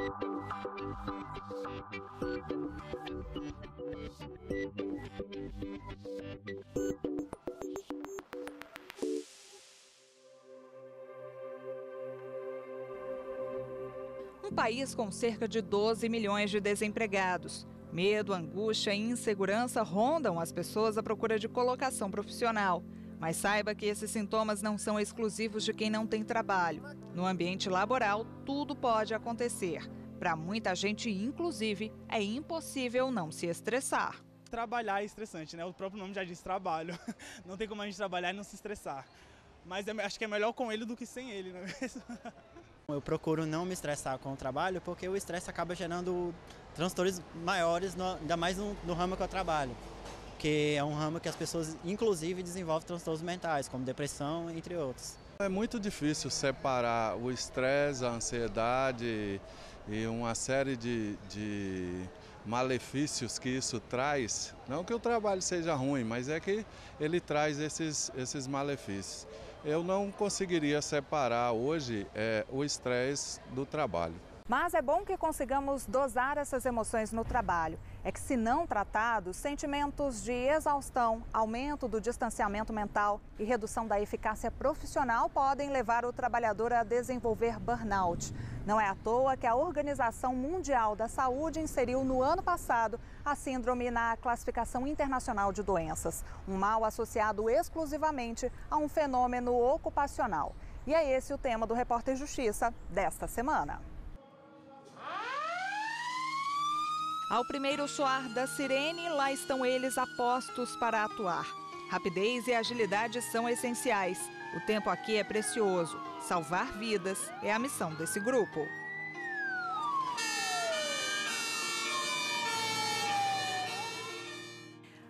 Um país com cerca de 12 milhões de desempregados. Medo, angústia e insegurança rondam as pessoas à procura de colocação profissional. Mas saiba que esses sintomas não são exclusivos de quem não tem trabalho. No ambiente laboral, tudo pode acontecer. Para muita gente, inclusive, é impossível não se estressar. Trabalhar é estressante, né? O próprio nome já diz trabalho. Não tem como a gente trabalhar e não se estressar. Mas acho que é melhor com ele do que sem ele, não é mesmo? Eu procuro não me estressar com o trabalho porque o estresse acaba gerando transtornos maiores, ainda mais no ramo que eu trabalho. Que é um ramo que as pessoas, inclusive, desenvolvem transtornos mentais, como depressão, entre outros. É muito difícil separar o estresse, a ansiedade e uma série de malefícios que isso traz. Não que o trabalho seja ruim, mas é que ele traz esses malefícios. Eu não conseguiria separar hoje o estresse do trabalho. Mas é bom que consigamos dosar essas emoções no trabalho. É que, se não tratados, sentimentos de exaustão, aumento do distanciamento mental e redução da eficácia profissional podem levar o trabalhador a desenvolver burnout. Não é à toa que a Organização Mundial da Saúde inseriu no ano passado a síndrome na classificação internacional de doenças, um mal associado exclusivamente a um fenômeno ocupacional. E é esse o tema do Repórter Justiça desta semana. Ao primeiro soar da sirene, lá estão eles apostos para atuar. Rapidez e agilidade são essenciais. O tempo aqui é precioso. Salvar vidas é a missão desse grupo.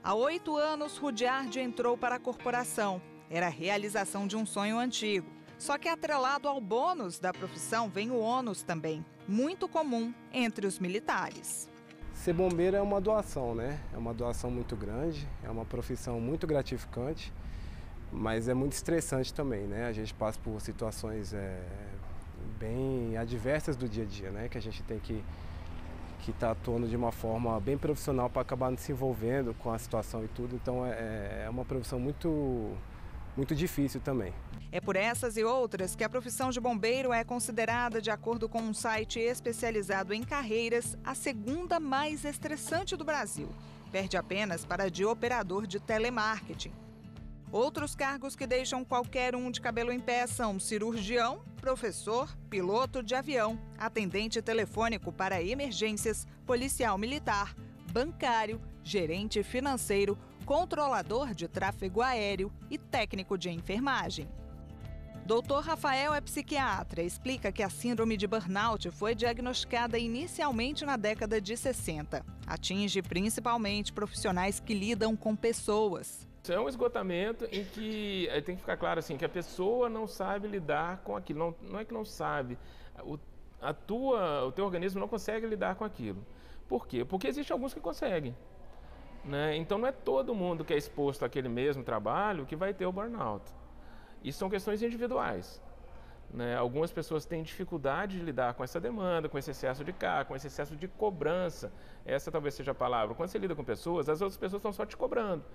Há 8 anos, Rudyard entrou para a corporação. Era a realização de um sonho antigo. Só que atrelado ao bônus da profissão vem o ônus também, muito comum entre os militares. Ser bombeiro é uma doação, né? É uma doação muito grande, é uma profissão muito gratificante, mas é muito estressante também, né? A gente passa por situações bem adversas do dia a dia, né? Que a gente tem que estar atuando de uma forma bem profissional para acabar se envolvendo com a situação e tudo. Então é uma profissão muito difícil também. É por essas e outras que a profissão de bombeiro é considerada, de acordo com um site especializado em carreiras, a segunda mais estressante do Brasil. Perde apenas para a de operador de telemarketing. Outros cargos que deixam qualquer um de cabelo em pé são cirurgião, professor, piloto de avião, atendente telefônico para emergências, policial militar, bancário, gerente financeiro, controlador de tráfego aéreo e técnico de enfermagem. Dr. Rafael é psiquiatra, explica que a síndrome de burnout foi diagnosticada inicialmente na década de 60. Atinge principalmente profissionais que lidam com pessoas. É um esgotamento em que tem que ficar claro assim, que a pessoa não sabe lidar com aquilo. Não é que não sabe, o teu organismo não consegue lidar com aquilo. Por quê? Porque existem alguns que conseguem. Né? Então não é todo mundo que é exposto àquele mesmo trabalho que vai ter o burnout. Isso são questões individuais. Né? Algumas pessoas têm dificuldade de lidar com essa demanda, com esse excesso de carga, com esse excesso de cobrança. Essa talvez seja a palavra. Quando você lida com pessoas, as outras pessoas estão só te cobrando.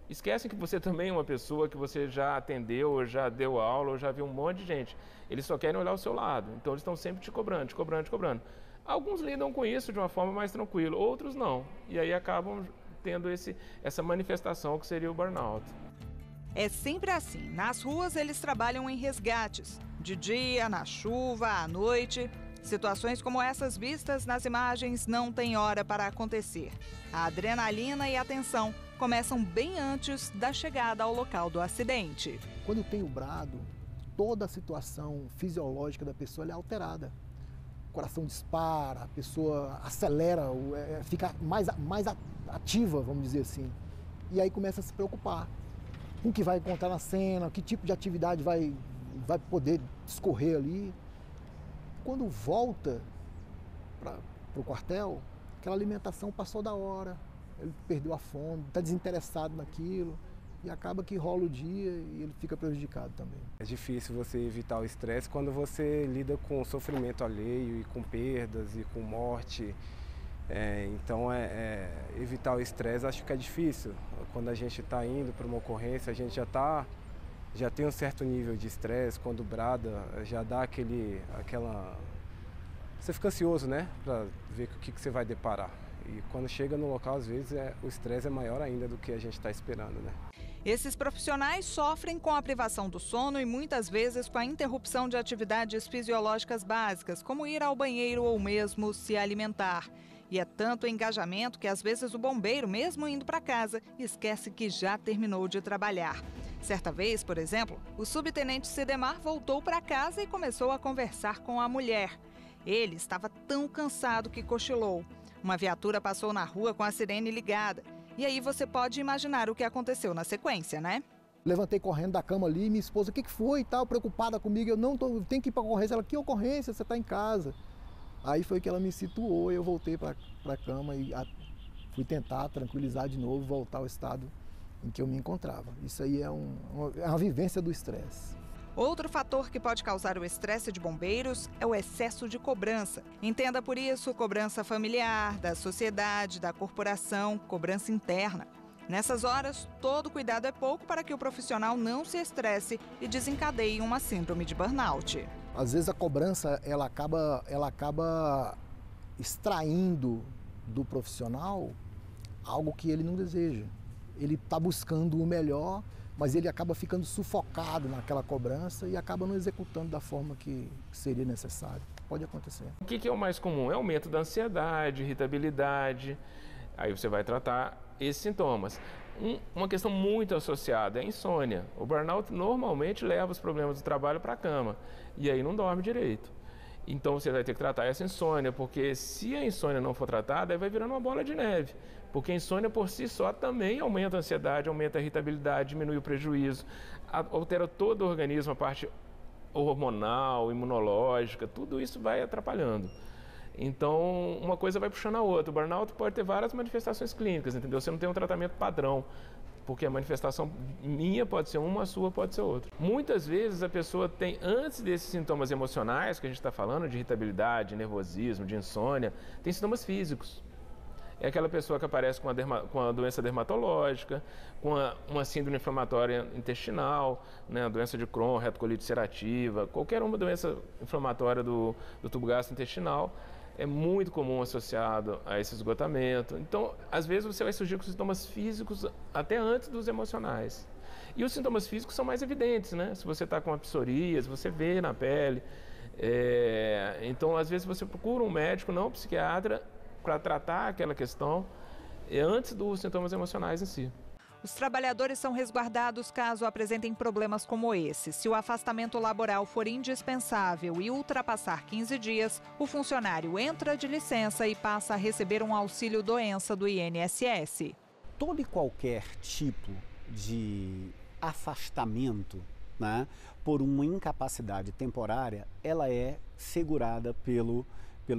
Esquecem que você também é uma pessoa que você já atendeu, ou já deu aula, ou já viu um monte de gente. Eles só querem olhar o seu lado. Então eles estão sempre te cobrando, te cobrando, te cobrando. Alguns lidam com isso de uma forma mais tranquila, outros não. E aí acabam tendo essa manifestação que seria o burnout. É sempre assim. Nas ruas eles trabalham em resgates. De dia, na chuva, à noite. Situações como essas vistas nas imagens não têm hora para acontecer. A adrenalina e a tensão começam bem antes da chegada ao local do acidente. Quando tem o brado, toda a situação fisiológica da pessoa é alterada. O coração dispara, a pessoa acelera, fica mais ativa, vamos dizer assim. E aí começa a se preocupar com o que vai encontrar na cena, que tipo de atividade vai poder discorrer ali. Quando volta para o quartel, aquela alimentação passou da hora, ele perdeu a fome, está desinteressado naquilo. e acaba que rola o dia e ele fica prejudicado também. É difícil você evitar o estresse quando você lida com sofrimento alheio e com perdas e com morte. Então, evitar o estresse acho que é difícil. Quando a gente está indo para uma ocorrência, a gente já tem um certo nível de estresse. Quando brada, já dá aquela... Você fica ansioso, né? Para ver o que você vai deparar. E quando chega no local, às vezes, o estresse é maior ainda do que a gente está esperando, né? Esses profissionais sofrem com a privação do sono e muitas vezes com a interrupção de atividades fisiológicas básicas, como ir ao banheiro ou mesmo se alimentar. E é tanto engajamento que às vezes o bombeiro, mesmo indo para casa, esquece que já terminou de trabalhar. Certa vez, por exemplo, o subtenente Sidemar voltou para casa e começou a conversar com a mulher. Ele estava tão cansado que cochilou. Uma viatura passou na rua com a sirene ligada. E aí você pode imaginar o que aconteceu na sequência, né? Levantei correndo da cama ali, minha esposa, o que foi e tal, preocupada comigo, eu tenho que ir para a ocorrência. Ela, que ocorrência? Você está em casa. Aí foi que ela me situou, eu voltei para a cama e fui tentar tranquilizar de novo, voltar ao estado em que eu me encontrava. Isso aí é uma vivência do estresse. Outro fator que pode causar o estresse de bombeiros é o excesso de cobrança. Entenda por isso cobrança familiar, da sociedade, da corporação, cobrança interna. Nessas horas, todo cuidado é pouco para que o profissional não se estresse e desencadeie uma síndrome de burnout. Às vezes a cobrança ela acaba extraindo do profissional algo que ele não deseja. Ele está buscando o melhor, mas ele acaba ficando sufocado naquela cobrança e acaba não executando da forma que seria necessário. Pode acontecer. O que é o mais comum? É aumento da ansiedade, irritabilidade. Aí você vai tratar esses sintomas. Uma questão muito associada é a insônia. O burnout normalmente leva os problemas do trabalho para a cama e aí não dorme direito. Então você vai ter que tratar essa insônia, porque se a insônia não for tratada, aí vai virando uma bola de neve. Porque a insônia por si só também aumenta a ansiedade, aumenta a irritabilidade, diminui o prejuízo, altera todo o organismo, a parte hormonal, imunológica, tudo isso vai atrapalhando. Então, uma coisa vai puxando a outra. O burnout pode ter várias manifestações clínicas, entendeu? Você não tem um tratamento padrão, porque a manifestação minha pode ser uma, a sua pode ser outra. Muitas vezes a pessoa tem, antes desses sintomas emocionais que a gente está falando, de irritabilidade, de nervosismo, de insônia, tem sintomas físicos. É aquela pessoa que aparece com a doença dermatológica, com uma síndrome inflamatória intestinal, né, a doença de Crohn, retocolite ulcerativa, qualquer uma doença inflamatória do tubo gastrointestinal. É muito comum associado a esse esgotamento. Então, às vezes você vai surgir com sintomas físicos até antes dos emocionais. E os sintomas físicos são mais evidentes, né? Se você está com uma psoríase, você vê na pele. Então, às vezes você procura um médico, não um psiquiatra, para tratar aquela questão antes dos sintomas emocionais em si. Os trabalhadores são resguardados caso apresentem problemas como esse. Se o afastamento laboral for indispensável e ultrapassar 15 dias, o funcionário entra de licença e passa a receber um auxílio-doença do INSS. Todo e qualquer tipo de afastamento, né, por uma incapacidade temporária, ela é segurada pelo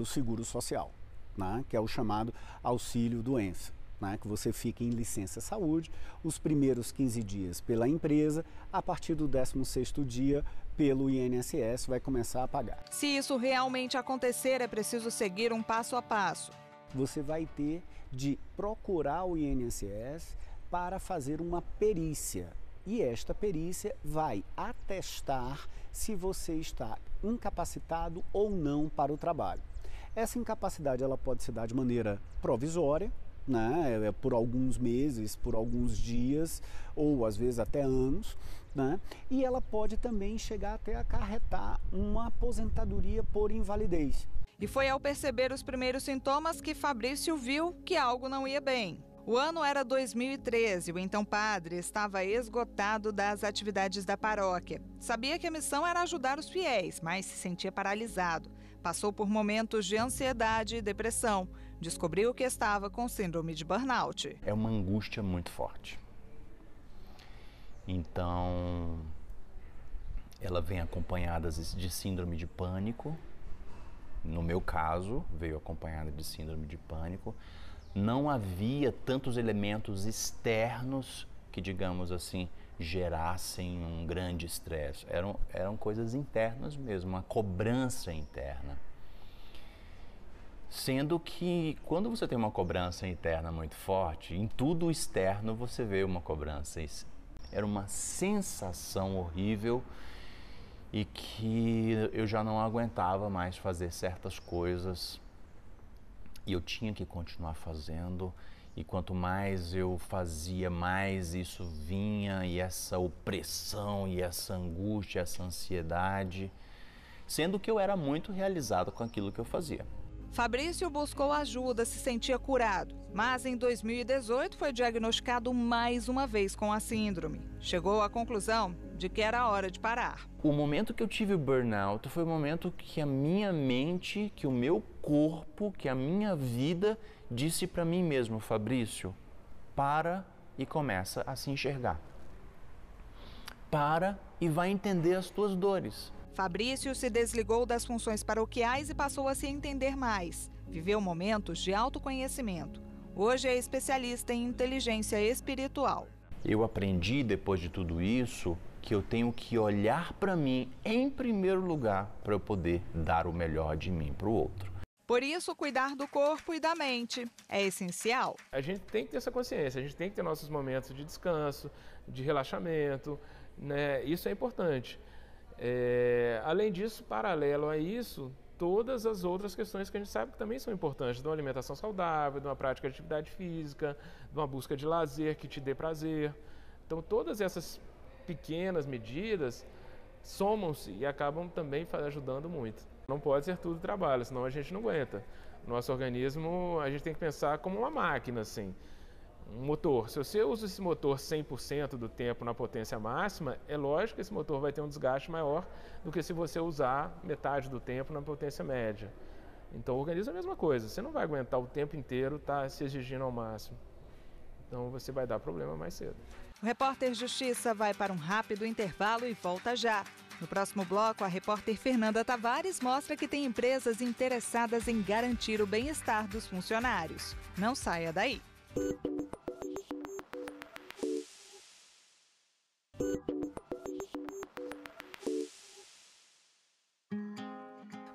seguro social, né, que é o chamado auxílio-doença. Né, que você fica em licença saúde, os primeiros 15 dias pela empresa, a partir do 16º dia pelo INSS vai começar a pagar. Se isso realmente acontecer, é preciso seguir um passo a passo. Você vai ter de procurar o INSS para fazer uma perícia e esta perícia vai atestar se você está incapacitado ou não para o trabalho. Essa incapacidade ela pode se dar de maneira provisória, né, por alguns meses, por alguns dias ou às vezes até anos, né, e ela pode também chegar até acarretar uma aposentadoria por invalidez. E foi ao perceber os primeiros sintomas que Fabrício viu que algo não ia bem. O ano era 2013, o então padre estava esgotado das atividades da paróquia. Sabia que a missão era ajudar os fiéis, mas se sentia paralisado. Passou por momentos de ansiedade e depressão. Descobriu que estava com síndrome de burnout. É uma angústia muito forte. Então, ela vem acompanhada de síndrome de pânico. No meu caso, veio acompanhada de síndrome de pânico. Não havia tantos elementos externos que, digamos assim, gerassem um grande estresse. Eram coisas internas mesmo, uma cobrança interna. Sendo que quando você tem uma cobrança interna muito forte, em tudo externo você vê uma cobrança. Era uma sensação horrível e que eu já não aguentava mais fazer certas coisas e eu tinha que continuar fazendo. E quanto mais eu fazia, mais isso vinha, e essa opressão, e essa angústia, essa ansiedade, sendo que eu era muito realizado com aquilo que eu fazia. Fabrício buscou ajuda, se sentia curado, mas em 2018 foi diagnosticado mais uma vez com a síndrome. Chegou à conclusão de que era hora de parar. O momento que eu tive o burnout foi o momento que a minha mente, que o meu corpo, que a minha vida disse para mim mesmo: Fabrício, para e começa a se enxergar. Para e vai entender as tuas dores. Fabrício se desligou das funções paroquiais e passou a se entender mais. Viveu momentos de autoconhecimento. Hoje é especialista em inteligência espiritual. Eu aprendi, depois de tudo isso, que eu tenho que olhar para mim em primeiro lugar para eu poder dar o melhor de mim para o outro. Por isso, cuidar do corpo e da mente é essencial. A gente tem que ter essa consciência, a gente tem que ter nossos momentos de descanso, de relaxamento, né? Isso é importante. Além disso, paralelo a isso, todas as outras questões que a gente sabe que também são importantes, de uma alimentação saudável, de uma prática de atividade física, de uma busca de lazer que te dê prazer. Então, todas essas pequenas medidas somam-se e acabam também ajudando muito. Não pode ser tudo trabalho, senão a gente não aguenta. Nosso organismo, a gente tem que pensar como uma máquina, assim. Um motor. Se você usa esse motor 100% do tempo na potência máxima, é lógico que esse motor vai ter um desgaste maior do que se você usar metade do tempo na potência média. Então, o organismo é a mesma coisa. Você não vai aguentar o tempo inteiro estar se exigindo ao máximo. Então, você vai dar problema mais cedo. O Repórter Justiça vai para um rápido intervalo e volta já. No próximo bloco, a repórter Fernanda Tavares mostra que tem empresas interessadas em garantir o bem-estar dos funcionários. Não saia daí.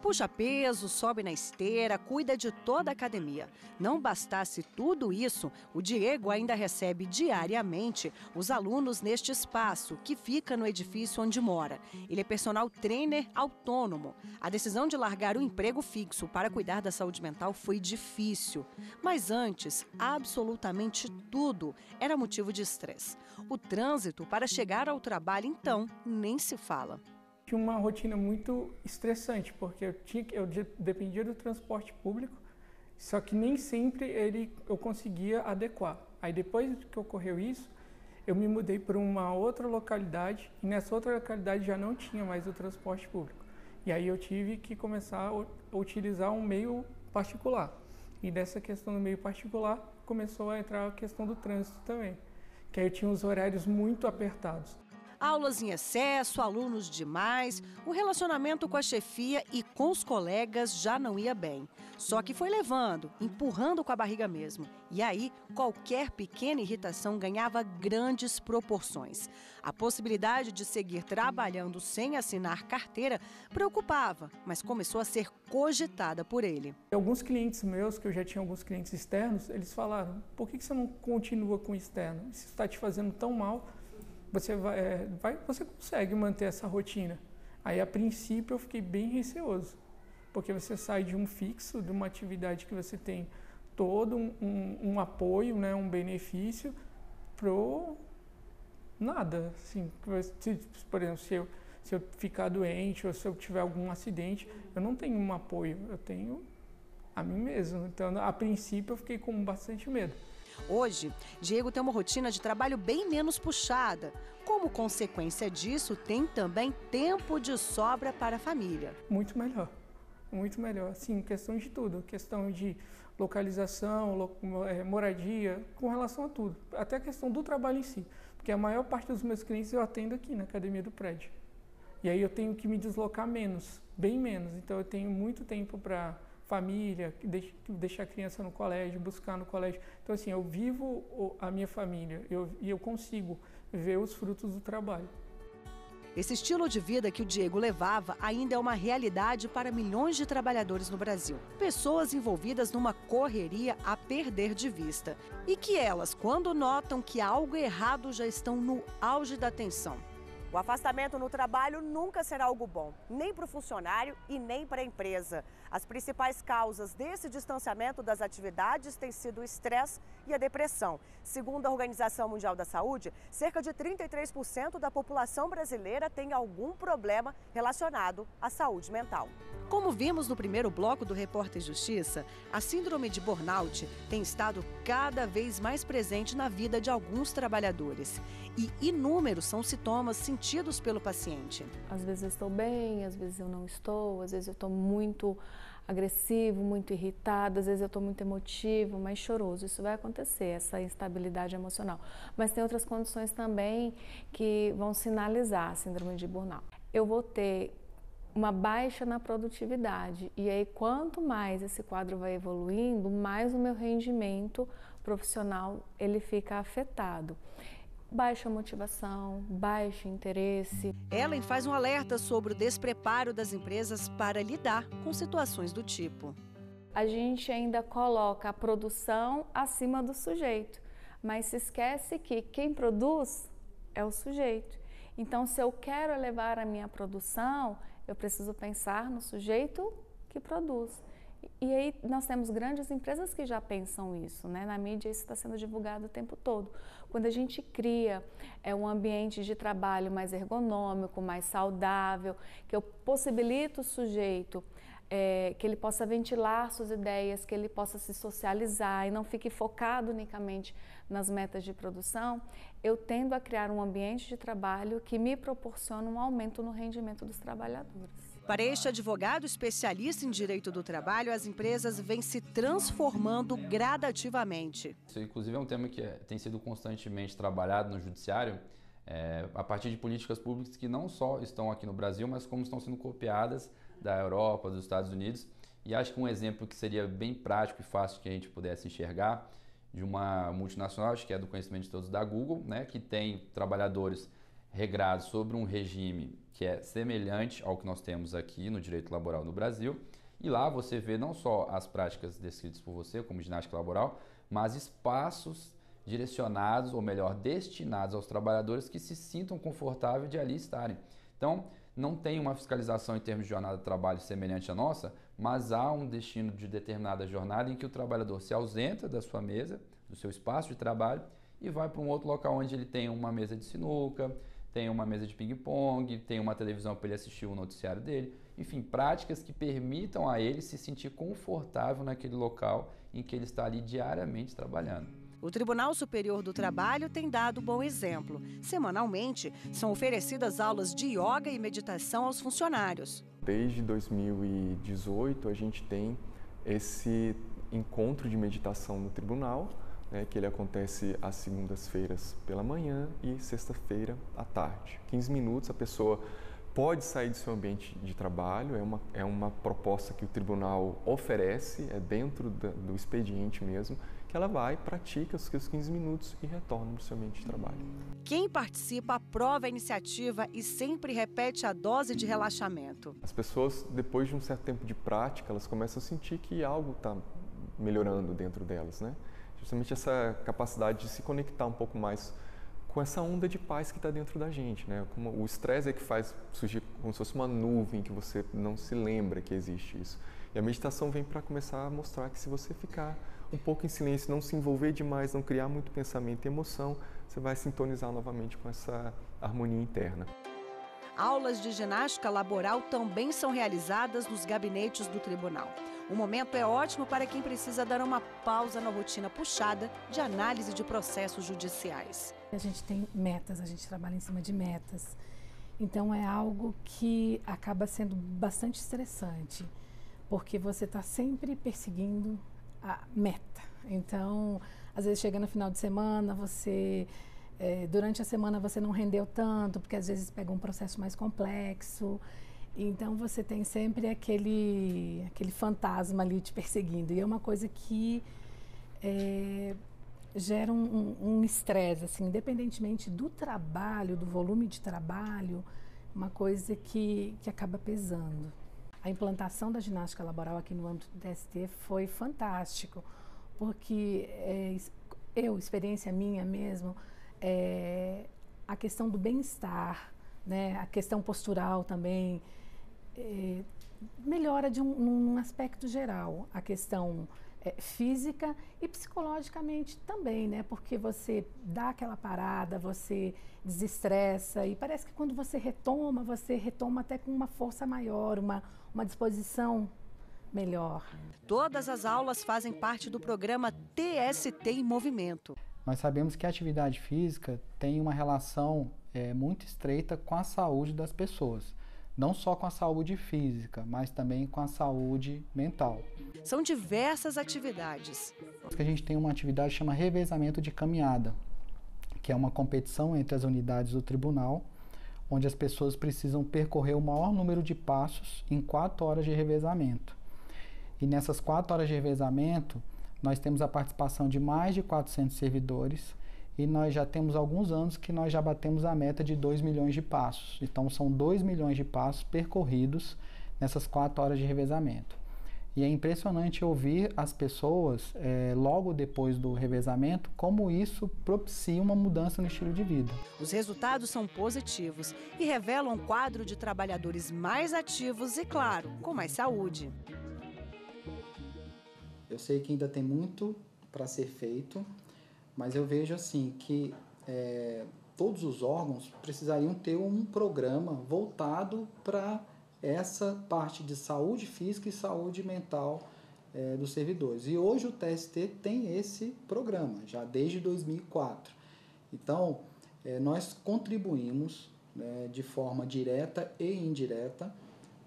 Puxa peso, sobe na esteira, cuida de toda a academia. Não bastasse tudo isso, o Diego ainda recebe diariamente os alunos neste espaço, que fica no edifício onde mora. Ele é personal trainer autônomo. A decisão de largar o emprego fixo para cuidar da saúde mental foi difícil. Mas antes, absolutamente tudo era motivo de estresse. O trânsito para chegar ao trabalho, então, nem se fala. Tinha uma rotina muito estressante, porque eu dependia do transporte público, só que nem sempre eu conseguia adequar. Aí depois que ocorreu isso, eu me mudei para uma outra localidade, e nessa outra localidade já não tinha mais o transporte público. E aí eu tive que começar a utilizar um meio particular. E dessa questão do meio particular, começou a entrar a questão do trânsito também, que aí eu tinha os horários muito apertados. Aulas em excesso, alunos demais, o relacionamento com a chefia e com os colegas já não ia bem. Só que foi levando, empurrando com a barriga mesmo. E aí, qualquer pequena irritação ganhava grandes proporções. A possibilidade de seguir trabalhando sem assinar carteira preocupava, mas começou a ser cogitada por ele. Alguns clientes meus, que eu já tinha alguns clientes externos, eles falaram: por que você não continua com o externo? Isso está te fazendo tão mal. Você consegue manter essa rotina. Aí, a princípio, eu fiquei bem receoso, porque você sai de um fixo, de uma atividade que você tem todo um apoio, né, um benefício, pro nada. Assim, por exemplo, se eu ficar doente ou se eu tiver algum acidente, eu não tenho um apoio, eu tenho a mim mesmo. Então, a princípio, eu fiquei com bastante medo. Hoje, Diego tem uma rotina de trabalho bem menos puxada. Como consequência disso, tem também tempo de sobra para a família. Muito melhor, assim, questão de tudo, questão de localização, moradia, com relação a tudo, até a questão do trabalho em si, porque a maior parte dos meus clientes eu atendo aqui na academia do prédio. E aí eu tenho que me deslocar menos, bem menos, então eu tenho muito tempo para família, deixar a criança no colégio, buscar no colégio. Então, assim, eu vivo a minha família e eu consigo ver os frutos do trabalho. Esse estilo de vida que o Diego levava ainda é uma realidade para milhões de trabalhadores no Brasil. Pessoas envolvidas numa correria a perder de vista. E que elas, quando notam que há algo errado, já estão no auge da tensão. O afastamento no trabalho nunca será algo bom, nem para o funcionário e nem para a empresa. As principais causas desse distanciamento das atividades têm sido o estresse e a depressão. Segundo a Organização Mundial da Saúde, cerca de 33% da população brasileira tem algum problema relacionado à saúde mental. Como vimos no primeiro bloco do Repórter Justiça, a síndrome de burnout tem estado cada vez mais presente na vida de alguns trabalhadores. E inúmeros são os sintomas sentidos pelo paciente. Às vezes eu estou bem, às vezes eu não estou, às vezes eu estou muito agressivo, muito irritado, às vezes eu estou muito emotivo, mais choroso. Isso vai acontecer, essa instabilidade emocional. Mas tem outras condições também que vão sinalizar a síndrome de burnout. Eu vou ter uma baixa na produtividade e aí quanto mais esse quadro vai evoluindo, mais o meu rendimento profissional ele fica afetado. Baixa motivação, baixo interesse. Ellen faz um alerta sobre o despreparo das empresas para lidar com situações do tipo. A gente ainda coloca a produção acima do sujeito, mas se esquece que quem produz é o sujeito. Então, se eu quero elevar a minha produção, eu preciso pensar no sujeito que produz. E aí nós temos grandes empresas que já pensam isso, né? Na mídia isso está sendo divulgado o tempo todo. Quando a gente cria um ambiente de trabalho mais ergonômico, mais saudável, que eu possibilito o sujeito que ele possa ventilar suas ideias, que ele possa se socializar e não fique focado unicamente nas metas de produção, eu tendo a criar um ambiente de trabalho que me proporciona um aumento no rendimento dos trabalhadores. Para este advogado especialista em direito do trabalho, as empresas vêm se transformando gradativamente. Isso, inclusive, é um tema que tem sido constantemente trabalhado no judiciário, a partir de políticas públicas que não só estão aqui no Brasil, mas como estão sendo copiadas da Europa, dos Estados Unidos. E acho que um exemplo que seria bem prático e fácil que a gente pudesse enxergar de uma multinacional, acho que é do conhecimento de todos da Google, né, que tem trabalhadores regrados sobre um regime que é semelhante ao que nós temos aqui no direito laboral no Brasil. E lá você vê não só as práticas descritas por você, como ginástica laboral, mas espaços direcionados, ou melhor, destinados aos trabalhadores que se sintam confortáveis de ali estarem. Então, não tem uma fiscalização em termos de jornada de trabalho semelhante à nossa, mas há um destino de determinada jornada em que o trabalhador se ausenta da sua mesa, do seu espaço de trabalho, e vai para um outro local onde ele tem uma mesa de sinuca, tem uma mesa de ping-pong, tem uma televisão para ele assistir o noticiário dele. Enfim, práticas que permitam a ele se sentir confortável naquele local em que ele está ali diariamente trabalhando. O Tribunal Superior do Trabalho tem dado bom exemplo. Semanalmente, são oferecidas aulas de yoga e meditação aos funcionários. Desde 2018, a gente tem esse encontro de meditação no tribunal, que ele acontece às segundas-feiras pela manhã e sexta-feira à tarde. 15 minutos, a pessoa pode sair do seu ambiente de trabalho, é uma proposta que o tribunal oferece, é dentro do expediente mesmo, que ela vai, pratica os seus 15 minutos e retorna para o seu ambiente de trabalho. Quem participa aprova a iniciativa e sempre repete a dose de relaxamento. As pessoas, depois de um certo tempo de prática, elas começam a sentir que algo está melhorando dentro delas, né? Justamente essa capacidade de se conectar um pouco mais com essa onda de paz que está dentro da gente, né? Como o estresse é que faz surgir como se fosse uma nuvem que você não se lembra que existe isso. E a meditação vem para começar a mostrar que se você ficar um pouco em silêncio, não se envolver demais, não criar muito pensamento e emoção, você vai sintonizar novamente com essa harmonia interna. Aulas de ginástica laboral também são realizadas nos gabinetes do tribunal. O momento é ótimo para quem precisa dar uma pausa na rotina puxada de análise de processos judiciais. A gente tem metas, a gente trabalha em cima de metas. Então é algo que acaba sendo bastante estressante, porque você está sempre perseguindo a meta. Então, às vezes chega no final de semana, durante a semana você não rendeu tanto, porque às vezes pega um processo mais complexo. Então você tem sempre aquele fantasma ali te perseguindo. E é uma coisa que gera um estresse, assim, independentemente do trabalho, do volume de trabalho, uma coisa que acaba pesando. A implantação da ginástica laboral aqui no âmbito do TST foi fantástico, porque experiência minha mesmo, a questão do bem-estar, né, a questão postural também, melhora de um aspecto geral, a questão física e psicologicamente também, né, porque você dá aquela parada, você desestressa e parece que quando você retoma até com uma força maior, uma disposição melhor. Todas as aulas fazem parte do programa TST em Movimento. Nós sabemos que a atividade física tem uma relação muito estreita com a saúde das pessoas. Não só com a saúde física, mas também com a saúde mental. São diversas atividades. A gente tem uma atividade que chama revezamento de caminhada, que é uma competição entre as unidades do tribunal, onde as pessoas precisam percorrer o maior número de passos em 4 horas de revezamento. E nessas 4 horas de revezamento, nós temos a participação de mais de 400 servidores e nós já temos alguns anos que nós já batemos a meta de 2 milhões de passos. Então, são 2 milhões de passos percorridos nessas 4 horas de revezamento. E é impressionante ouvir as pessoas, logo depois do revezamento, como isso propicia uma mudança no estilo de vida. Os resultados são positivos e revelam um quadro de trabalhadores mais ativos e, claro, com mais saúde. Eu sei que ainda tem muito para ser feito, mas eu vejo assim que todos os órgãos precisariam ter um programa voltado para essa parte de saúde física e saúde mental dos servidores. E hoje o TST tem esse programa, já desde 2004. Então, nós contribuímos de forma direta e indireta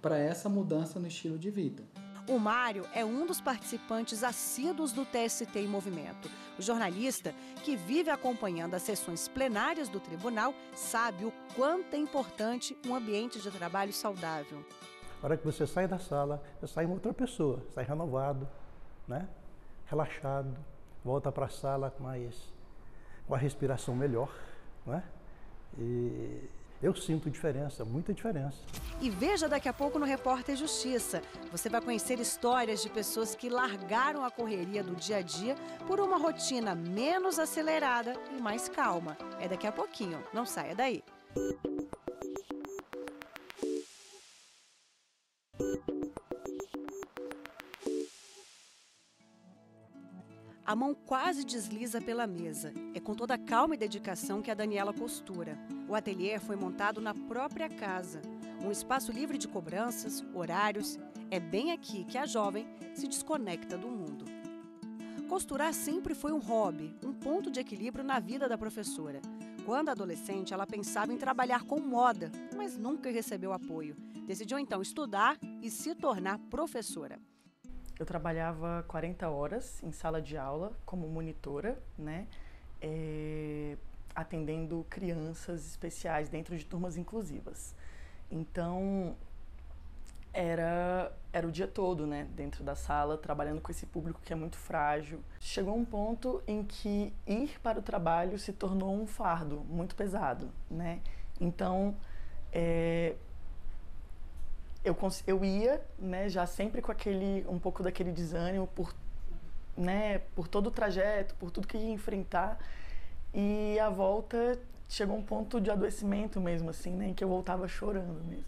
para essa mudança no estilo de vida. O Mário é um dos participantes assíduos do TST em Movimento. O jornalista, que vive acompanhando as sessões plenárias do tribunal, sabe o quanto é importante um ambiente de trabalho saudável. A hora que você sai da sala, você sai uma outra pessoa, sai renovado, né? Relaxado, volta para a sala com a respiração melhor, né? E eu sinto diferença, muita diferença. E veja daqui a pouco no Repórter Justiça. Você vai conhecer histórias de pessoas que largaram a correria do dia a dia por uma rotina menos acelerada e mais calma. É daqui a pouquinho, não saia daí. A mão quase desliza pela mesa. É com toda a calma e dedicação que a Daniela costura. O ateliê foi montado na própria casa. Um espaço livre de cobranças, horários. É bem aqui que a jovem se desconecta do mundo. Costurar sempre foi um hobby, um ponto de equilíbrio na vida da professora. Quando adolescente, ela pensava em trabalhar com moda, mas nunca recebeu apoio. Decidiu então estudar e se tornar professora. Eu trabalhava 40 horas em sala de aula como monitora, né? Atendendo crianças especiais dentro de turmas inclusivas. Então, era o dia todo, né? Dentro da sala, trabalhando com esse público que é muito frágil. Chegou um ponto em que ir para o trabalho se tornou um fardo muito pesado, né? Então, eu ia, né, já sempre com um pouco daquele desânimo por todo o trajeto, por tudo que ia enfrentar, e a volta chegou um ponto de adoecimento mesmo, assim, né, em que eu voltava chorando mesmo.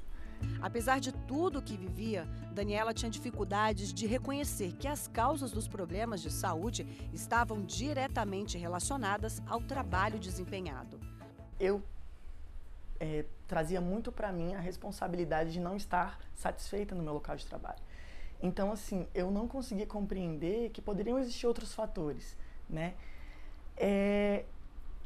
Apesar de tudo que vivia, Daniela tinha dificuldades de reconhecer que as causas dos problemas de saúde estavam diretamente relacionadas ao trabalho desempenhado. Eu trazia muito para mim a responsabilidade de não estar satisfeita no meu local de trabalho. Então, assim, eu não conseguia compreender que poderiam existir outros fatores, né?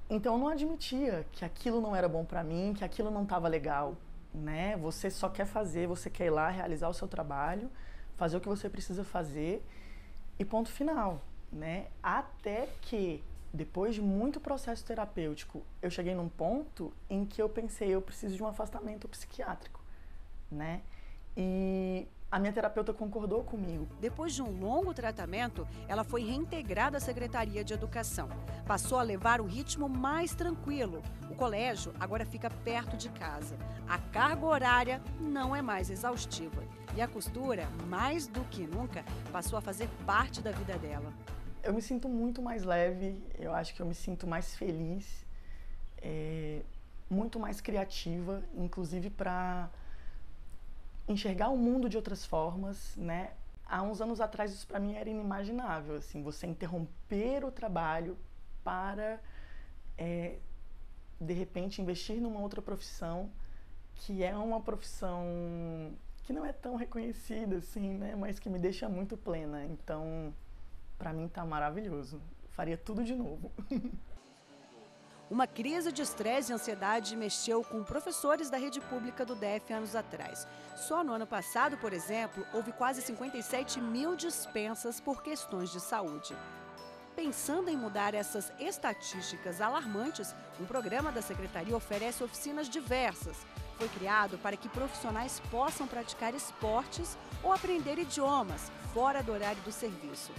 Então, eu não admitia que aquilo não era bom para mim, que aquilo não estava legal, né? Você só quer fazer, você quer ir lá realizar o seu trabalho, fazer o que você precisa fazer e ponto final, né? Até que depois de muito processo terapêutico, eu cheguei num ponto em que eu pensei, eu preciso de um afastamento psiquiátrico, né? E a minha terapeuta concordou comigo. Depois de um longo tratamento, ela foi reintegrada à Secretaria de Educação. Passou a levar o ritmo mais tranquilo. O colégio agora fica perto de casa. A carga horária não é mais exaustiva. E a costura, mais do que nunca, passou a fazer parte da vida dela. Eu me sinto muito mais leve, eu acho que eu me sinto mais feliz, muito mais criativa, inclusive para enxergar o mundo de outras formas, né? Há uns anos atrás isso para mim era inimaginável, assim, você interromper o trabalho para, de repente, investir numa outra profissão, que é uma profissão que não é tão reconhecida, assim, né? Mas que me deixa muito plena. Então, para mim tá maravilhoso. Faria tudo de novo. Uma crise de estresse e ansiedade mexeu com professores da rede pública do DF anos atrás. Só no ano passado, por exemplo, houve quase 57 mil dispensas por questões de saúde. Pensando em mudar essas estatísticas alarmantes, um programa da Secretaria oferece oficinas diversas. Foi criado para que profissionais possam praticar esportes ou aprender idiomas fora do horário do serviço.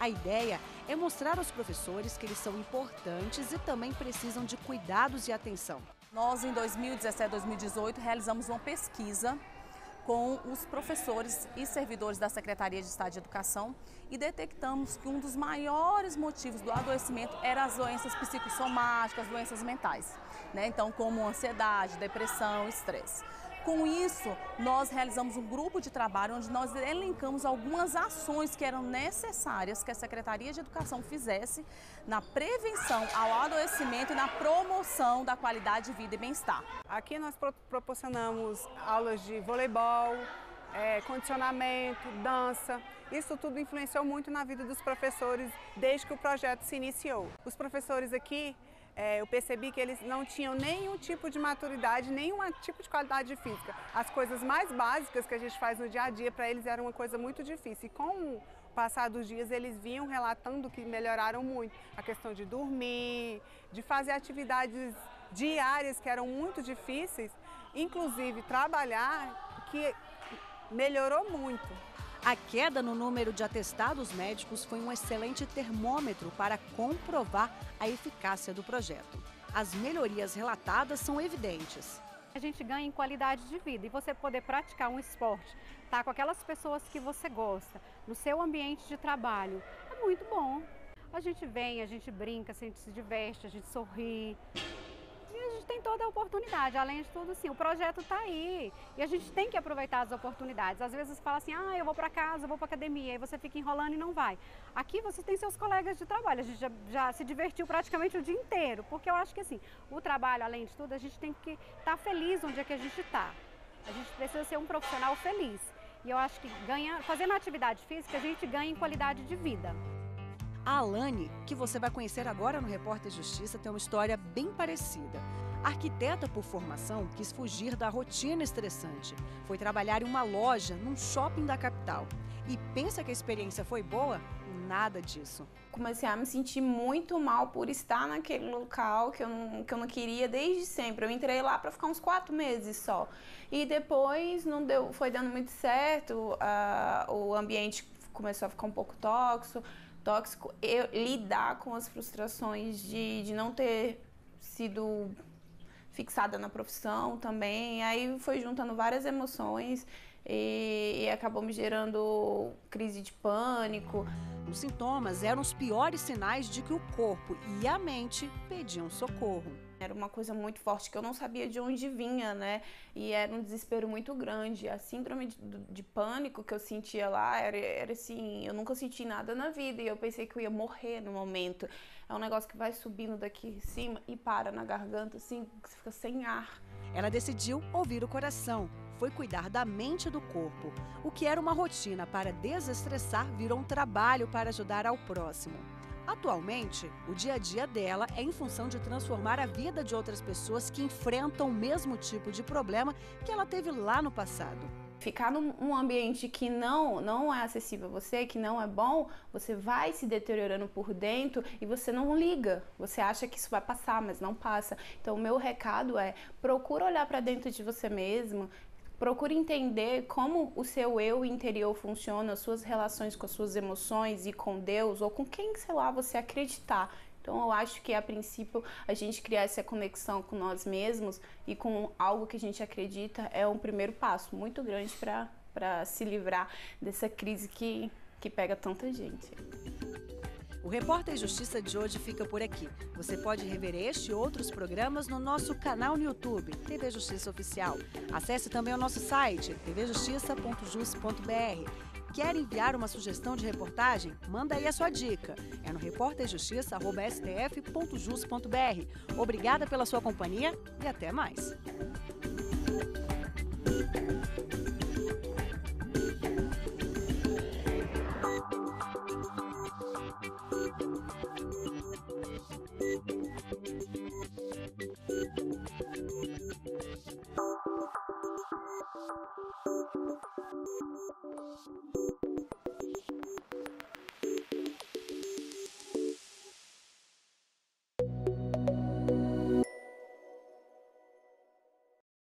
A ideia é mostrar aos professores que eles são importantes e também precisam de cuidados e atenção. Nós, em 2017 e 2018, realizamos uma pesquisa com os professores e servidores da Secretaria de Estado de Educação e detectamos que um dos maiores motivos do adoecimento eram as doenças psicossomáticas, doenças mentais, né? Então, como ansiedade, depressão, estresse. Com isso, nós realizamos um grupo de trabalho onde nós elencamos algumas ações que eram necessárias que a Secretaria de Educação fizesse na prevenção ao adoecimento e na promoção da qualidade de vida e bem-estar. Aqui nós proporcionamos aulas de voleibol, condicionamento, dança. Isso tudo influenciou muito na vida dos professores desde que o projeto se iniciou. Os professores aqui, eu percebi que eles não tinham nenhum tipo de maturidade, nenhum tipo de qualidade física. As coisas mais básicas que a gente faz no dia a dia para eles eram uma coisa muito difícil. E com o passar dos dias eles vinham relatando que melhoraram muito. A questão de dormir, de fazer atividades diárias que eram muito difíceis, inclusive trabalhar, que melhorou muito. A queda no número de atestados médicos foi um excelente termômetro para comprovar a eficácia do projeto. As melhorias relatadas são evidentes. A gente ganha em qualidade de vida e você poder praticar um esporte, estar com aquelas pessoas que você gosta, no seu ambiente de trabalho, é muito bom. A gente vem, a gente brinca, a gente se diverte, a gente sorri. E a gente tem toda a oportunidade, além de tudo, sim, o projeto está aí e a gente tem que aproveitar as oportunidades. Às vezes você fala assim, eu vou para casa, eu vou para academia, e você fica enrolando e não vai. Aqui você tem seus colegas de trabalho, a gente já se divertiu praticamente o dia inteiro, porque eu acho que assim, o trabalho, além de tudo, a gente tem que estar feliz onde é que a gente está. A gente precisa ser um profissional feliz e eu acho que fazendo atividade física, a gente ganha em qualidade de vida. A Alane, que você vai conhecer agora no Repórter Justiça, tem uma história bem parecida. Arquiteta por formação, quis fugir da rotina estressante. Foi trabalhar em uma loja num shopping da capital. E pensa que a experiência foi boa? Nada disso. Comecei a me sentir muito mal por estar naquele local que eu não queria desde sempre. Eu entrei lá para ficar uns 4 meses só. E depois não deu, foi dando muito certo, o ambiente começou a ficar um pouco tóxico, lidar com as frustrações de não ter sido fixada na profissão também, aí foi juntando várias emoções e acabou me gerando crise de pânico. Os sintomas eram os piores sinais de que o corpo e a mente pediam socorro. Era uma coisa muito forte que eu não sabia de onde vinha, né? E era um desespero muito grande. A síndrome de pânico que eu sentia lá era assim, eu nunca senti nada na vida e eu pensei que eu ia morrer no momento. É um negócio que vai subindo daqui em cima e para na garganta, assim, que você fica sem ar. Ela decidiu ouvir o coração. Foi cuidar da mente e do corpo. O que era uma rotina para desestressar virou um trabalho para ajudar ao próximo. Atualmente, o dia a dia dela é em função de transformar a vida de outras pessoas que enfrentam o mesmo tipo de problema que ela teve lá no passado. Ficar num ambiente que não é acessível a você, que não é bom, você vai se deteriorando por dentro e você não liga. Você acha que isso vai passar, mas não passa. Então, o meu recado é, procura olhar para dentro de você mesmo, Procure entender como o seu eu interior funciona, suas relações com as suas emoções e com Deus, ou com quem, sei lá, você acreditar. Então, eu acho que, a princípio, a gente criar essa conexão com nós mesmos e com algo que a gente acredita é um primeiro passo muito grande para se livrar dessa crise que pega tanta gente. O Repórter Justiça de hoje fica por aqui. Você pode rever este e outros programas no nosso canal no YouTube, TV Justiça Oficial. Acesse também o nosso site, tvjustiça.jus.br. Quer enviar uma sugestão de reportagem? Manda aí a sua dica. É no reporterjustiça@stf.jus.br. Obrigada pela sua companhia e até mais.